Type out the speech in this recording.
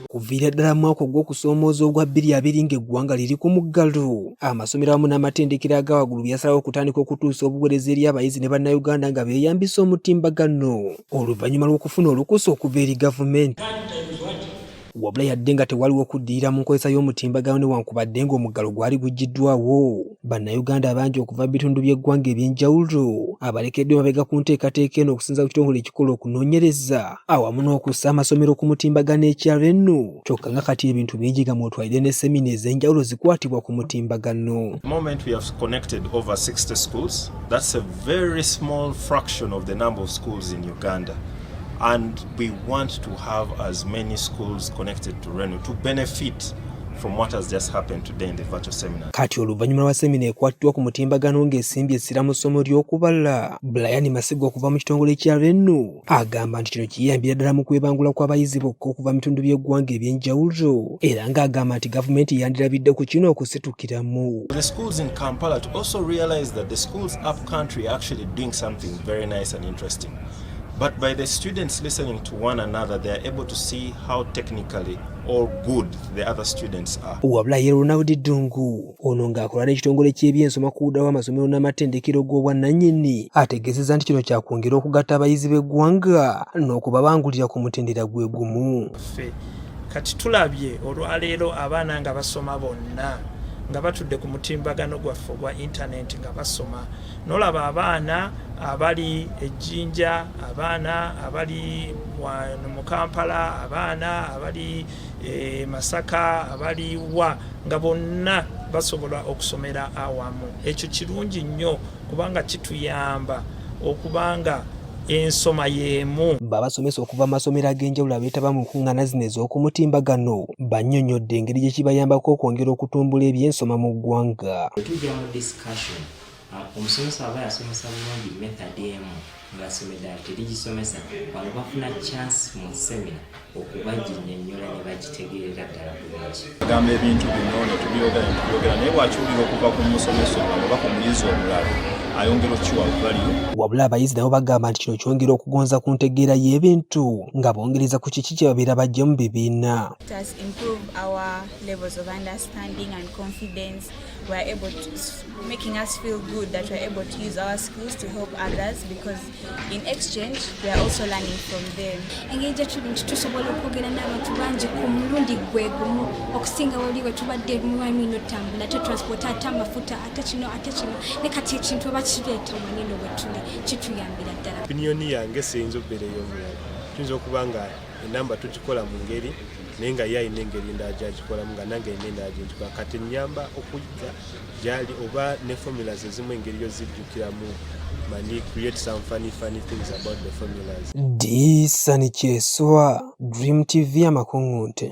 Kuviira ddala mwaka ogw'okusoomooza ogwa 2020 ng'eggwanga liri ku muggalo, amasomero awamu n'amatendekero aga waggulu byasalawo okutandika okutuusa obuweereza eri abayizi ne bannayuganda nga beeyambisa omutimbagano oluvannyuma lw'okufuna olukusa okuva eri gavumenti. Wabula yadde nga tewaliwo kuddirira mu nkozesa y'omutimbagano newankubadde ng'omuggalo gwali guggiddwawo, bannayuganda bangi okuva mu bitundu by'eggwanga eby'enjawulo abalekeddwe mabega ku nteekateeka eno okusinza ku kitongole ekikola okunoonyereza awamu n'okussa amasomero ku mutimbagano ekyalo eno. Kyokka nga kati ebintu bingi nga mwotwalire ne semina ez'enjawulo zikwatibwa ku mutimbagano. Moment we have connected over 60 schools. That's a very small fraction of the number of schools in Uganda. And we want to have as many schools connected to RENU to benefit from what has just happened today in the virtual seminar. Kati oluvannyuma lwa semina ekwatiddwa ku mutimbagano ng'esimbye essira mu ssomo ly'okubala, Brian Masigo okuva mu kitongole kya RENU agamba nti kino kiyambira ddala mu kwebangula kw'abayizi bokka okuva mu bitundu by'eggwanga eby'enjawulo, era ng'agamba nti gavumenti yandirabidde ku kino okusitukiramu. The schools in Kampala to also realize that the schools up country are actually doing something very nice and interesting. But by the students listening to one another, they are able to see how technically or good the other students are. Wabula ye Ronald Dungu ono ng'akola n'ekitongole ky'ebyensoma ku ludda lw'amasomero n'amatendekero g'obwannannyini ategeezezza nti kino kyakwongera okugatta abayizi b'eggwanga n'okubabangulira ku mutendera gwe gumu. Kati tulabye olwaleero abaana nga basoma bonna nga batudde ku mutimbagano gwaffe gwa intaneti nga basoma, n'olaba abaana abali ejjinja, abaana abali mu Kampala, abaana abali Masaka, abali wa nga bonna basobola okusomera awamu. Ekyo kirungi nnyo kubanga kituyamba okubanga ensoma y'emu. Babasomesa okuva amasomero ag'enjawulo abeetaba mu nkuŋŋaana zino ez'okumutimbagano bannyonnyodde engeri gye kibayambako okwongera okutumbula ebyensoma mu ggwanga. Tujja mu discussion omusomesa aba yasomesa bulungi method emu ng'asomedde terigisomesa bano bafuna chance mu semina okubaginnyonnyola ne bagitegeerera ddala bulungi. Agamba ebintu bino ne tubyogera naye bw'akiwulira okuva ku musomesa oba ku muyizi omulala ayongera okukiwa value. Wabula abayizi nabo bagamba nti kino kyongera okugonza ku ntegeera y'ebintu nga bongereza ku kiki kye babeera bajja mu bibiina. It has improved our levels of understanding and confidence. We are able to, making us feel good that we are able to use our skills to help others because in exchange we are also learning from them. Engeri gye tuli nti tusobola okwogera n'abantu bangi ku mulundi gwe gumu okusinga wali we tubadde mwami n'otambula ate transport ate amafuta ate kino ne kati ekintu oba kireeta maneno we tuli kituyambira ddala. Opinioni yange siyinza okubeera ey'omulala. Tuyinza okuba nga enamba tugikola mu ngeri naye nga ye alina engeri endala gy'agikolamu nga nange alina endala gy'engikola. Kati ennyamba okuyita gy'ali oba ne formulas ezimu engeri yo zijjukiramu mani create some funny things about the formulas. Disani Kyeswa, Dream TV Amakungunte.